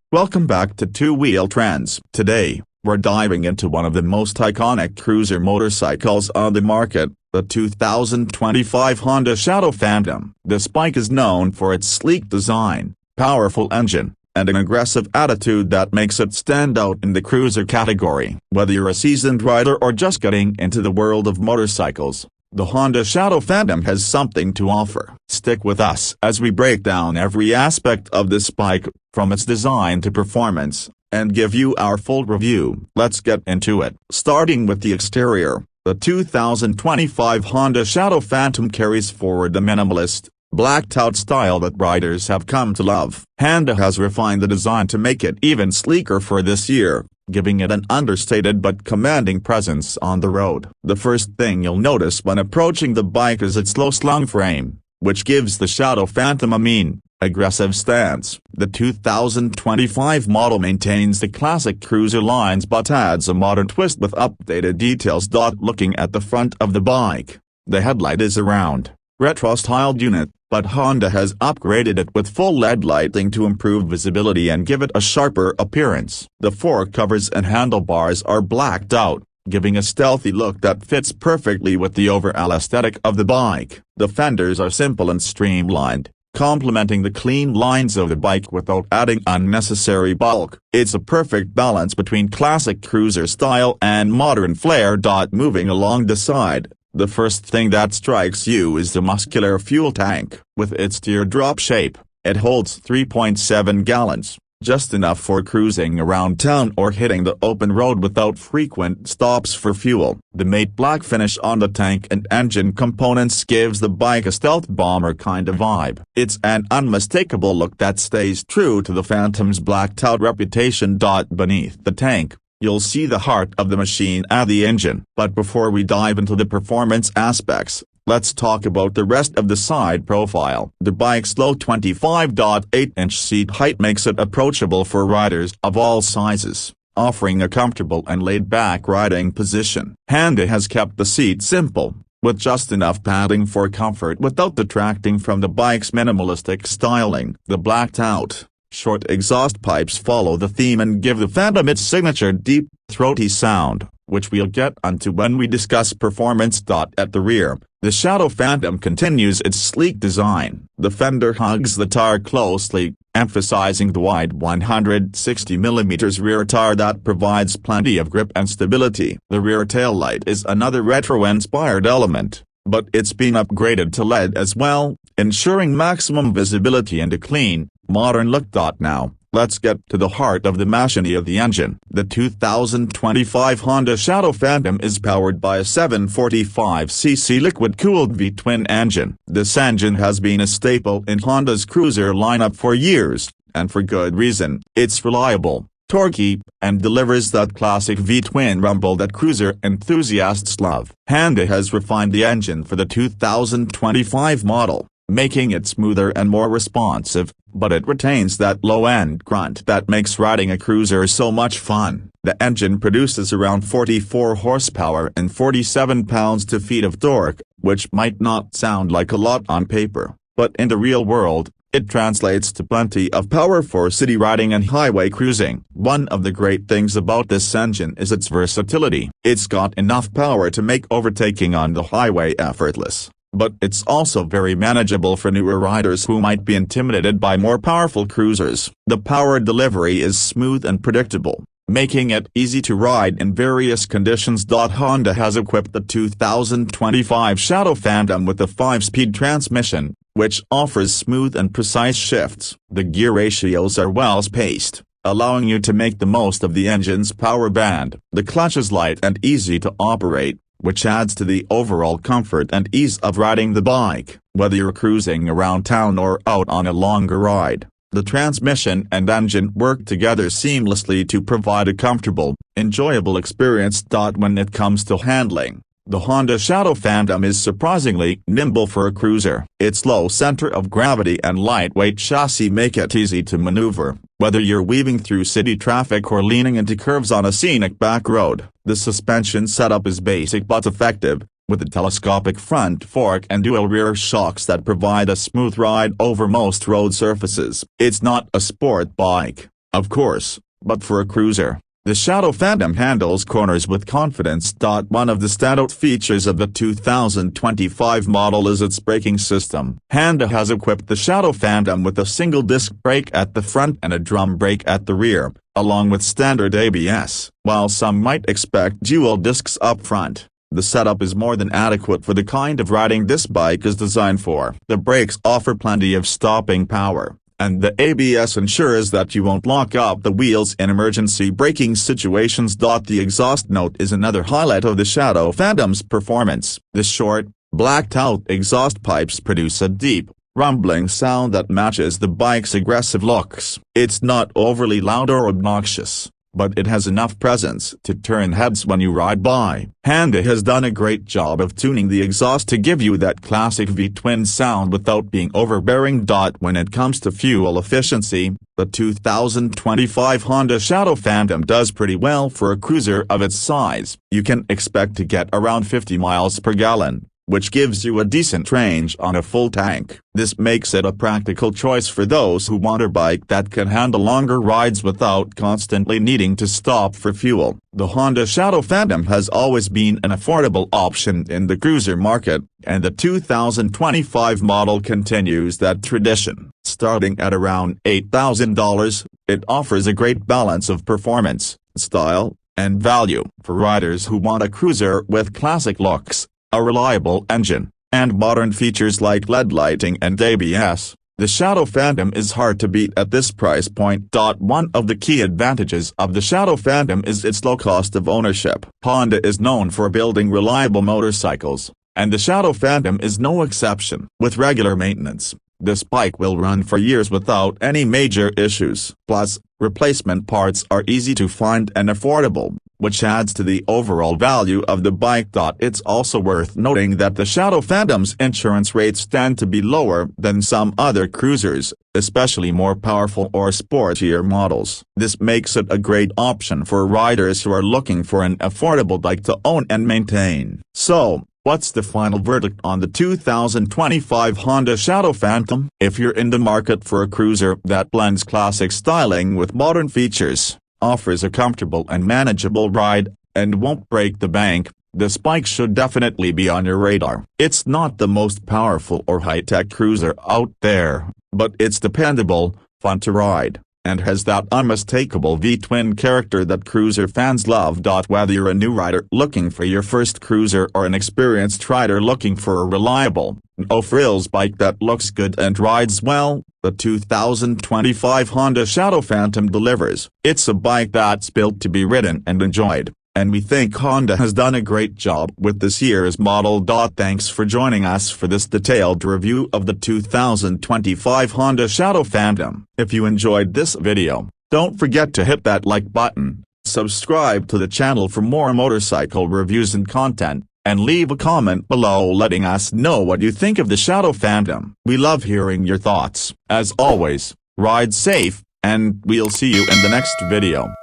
Welcome back to Two Wheel Trends. Today, we're diving into one of the most iconic cruiser motorcycles on the market, the 2025 Honda Shadow Phantom. This bike is known for its sleek design, powerful engine, and an aggressive attitude that makes it stand out in the cruiser category. Whether you're a seasoned rider or just getting into the world of motorcycles, the Honda Shadow Phantom has something to offer. Stick with us as we break down every aspect of this bike, from its design to performance, and give you our full review. Let's get into it. Starting with the exterior, the 2025 Honda Shadow Phantom carries forward the minimalist, blacked-out style that riders have come to love. Honda has refined the design to make it even sleeker for this year, giving it an understated but commanding presence on the road. The first thing you'll notice when approaching the bike is its low-slung frame, which gives the Shadow Phantom a mean, aggressive stance. The 2025 model maintains the classic cruiser lines but adds a modern twist with updated details. Looking at the front of the bike, the headlight is a round, retro-styled unit, but Honda has upgraded it with full LED lighting to improve visibility and give it a sharper appearance. The fork covers and handlebars are blacked out, giving a stealthy look that fits perfectly with the overall aesthetic of the bike. The fenders are simple and streamlined, complementing the clean lines of the bike without adding unnecessary bulk. It's a perfect balance between classic cruiser style and modern flair. Moving along the side, the first thing that strikes you is the muscular fuel tank. With its teardrop shape, it holds 3.7 gallons, just enough for cruising around town or hitting the open road without frequent stops for fuel. The matte black finish on the tank and engine components gives the bike a stealth bomber kind of vibe. It's an unmistakable look that stays true to the Phantom's blacked-out reputation. Beneath the tank, you'll see the heart of the machine and the engine. But before we dive into the performance aspects, let's talk about the rest of the side profile. The bike's low 25.8-inch seat height makes it approachable for riders of all sizes, offering a comfortable and laid-back riding position. Honda has kept the seat simple, with just enough padding for comfort without detracting from the bike's minimalistic styling. The blacked-out, short exhaust pipes follow the theme and give the Phantom its signature deep, throaty sound, which we'll get onto when we discuss performance. At the rear, the Shadow Phantom continues its sleek design. The fender hugs the tire closely, emphasizing the wide 160mm rear tire that provides plenty of grip and stability. The rear taillight is another retro-inspired element, but it's been upgraded to LED as well, ensuring maximum visibility and a clean, modern look. Now, let's get to the heart of the machine of the engine. The 2025 Honda Shadow Phantom is powered by a 745cc liquid-cooled V-twin engine. This engine has been a staple in Honda's cruiser lineup for years, and for good reason. It's reliable, torquey, and delivers that classic V-twin rumble that cruiser enthusiasts love. Honda has refined the engine for the 2025 model, making it smoother and more responsive, but it retains that low-end grunt that makes riding a cruiser so much fun. The engine produces around 44 horsepower and 47 pounds-feet of torque, which might not sound like a lot on paper, but in the real world, it translates to plenty of power for city riding and highway cruising. One of the great things about this engine is its versatility. It's got enough power to make overtaking on the highway effortless, but it's also very manageable for newer riders who might be intimidated by more powerful cruisers. The power delivery is smooth and predictable, making it easy to ride in various conditions. Honda has equipped the 2025 Shadow Phantom with a 5-speed transmission, which offers smooth and precise shifts. The gear ratios are well-spaced, allowing you to make the most of the engine's power band. The clutch is light and easy to operate, which adds to the overall comfort and ease of riding the bike. Whether you're cruising around town or out on a longer ride, the transmission and engine work together seamlessly to provide a comfortable, enjoyable experience. When it comes to handling, the Honda Shadow Phantom is surprisingly nimble for a cruiser. Its low center of gravity and lightweight chassis make it easy to maneuver, whether you're weaving through city traffic or leaning into curves on a scenic back road. The suspension setup is basic but effective, with a telescopic front fork and dual rear shocks that provide a smooth ride over most road surfaces. It's not a sport bike, of course, but for a cruiser, the Shadow Phantom handles corners with confidence. One of the standout features of the 2025 model is its braking system. Honda has equipped the Shadow Phantom with a single disc brake at the front and a drum brake at the rear, along with standard ABS. While some might expect dual discs up front, the setup is more than adequate for the kind of riding this bike is designed for. The brakes offer plenty of stopping power, and the ABS ensures that you won't lock up the wheels in emergency braking situations. The exhaust note is another highlight of the Shadow Phantom's performance. The short, blacked-out exhaust pipes produce a deep, rumbling sound that matches the bike's aggressive looks. It's not overly loud or obnoxious, but it has enough presence to turn heads when you ride by. Honda has done a great job of tuning the exhaust to give you that classic V-twin sound without being overbearing. When it comes to fuel efficiency, the 2025 Honda Shadow Phantom does pretty well for a cruiser of its size. You can expect to get around 50 miles per gallon, which gives you a decent range on a full tank. This makes it a practical choice for those who want a bike that can handle longer rides without constantly needing to stop for fuel. The Honda Shadow Phantom has always been an affordable option in the cruiser market, and the 2025 model continues that tradition. Starting at around $8,000, it offers a great balance of performance, style, and value. For riders who want a cruiser with classic looks, a reliable engine, and modern features like LED lighting and ABS, the Shadow Phantom is hard to beat at this price point. One of the key advantages of the Shadow Phantom is its low cost of ownership. Honda is known for building reliable motorcycles, and the Shadow Phantom is no exception. With regular maintenance, this bike will run for years without any major issues. Plus, replacement parts are easy to find and affordable, which adds to the overall value of the bike. It's also worth noting that the Shadow Phantom's insurance rates tend to be lower than some other cruisers, especially more powerful or sportier models. This makes it a great option for riders who are looking for an affordable bike to own and maintain. So, what's the final verdict on the 2025 Honda Shadow Phantom? If you're in the market for a cruiser that blends classic styling with modern features, offers a comfortable and manageable ride, and won't break the bank, this bike should definitely be on your radar. It's not the most powerful or high-tech cruiser out there, but it's dependable, fun to ride, and has that unmistakable V-twin character that cruiser fans love. Whether you're a new rider looking for your first cruiser or an experienced rider looking for a reliable, no-frills bike that looks good and rides well, the 2025 Honda Shadow Phantom delivers. It's a bike that's built to be ridden and enjoyed, and we think Honda has done a great job with this year's model. Thanks for joining us for this detailed review of the 2025 Honda Shadow Phantom. If you enjoyed this video, don't forget to hit that like button, subscribe to the channel for more motorcycle reviews and content, and leave a comment below letting us know what you think of the Shadow Phantom. We love hearing your thoughts. As always, ride safe, and we'll see you in the next video.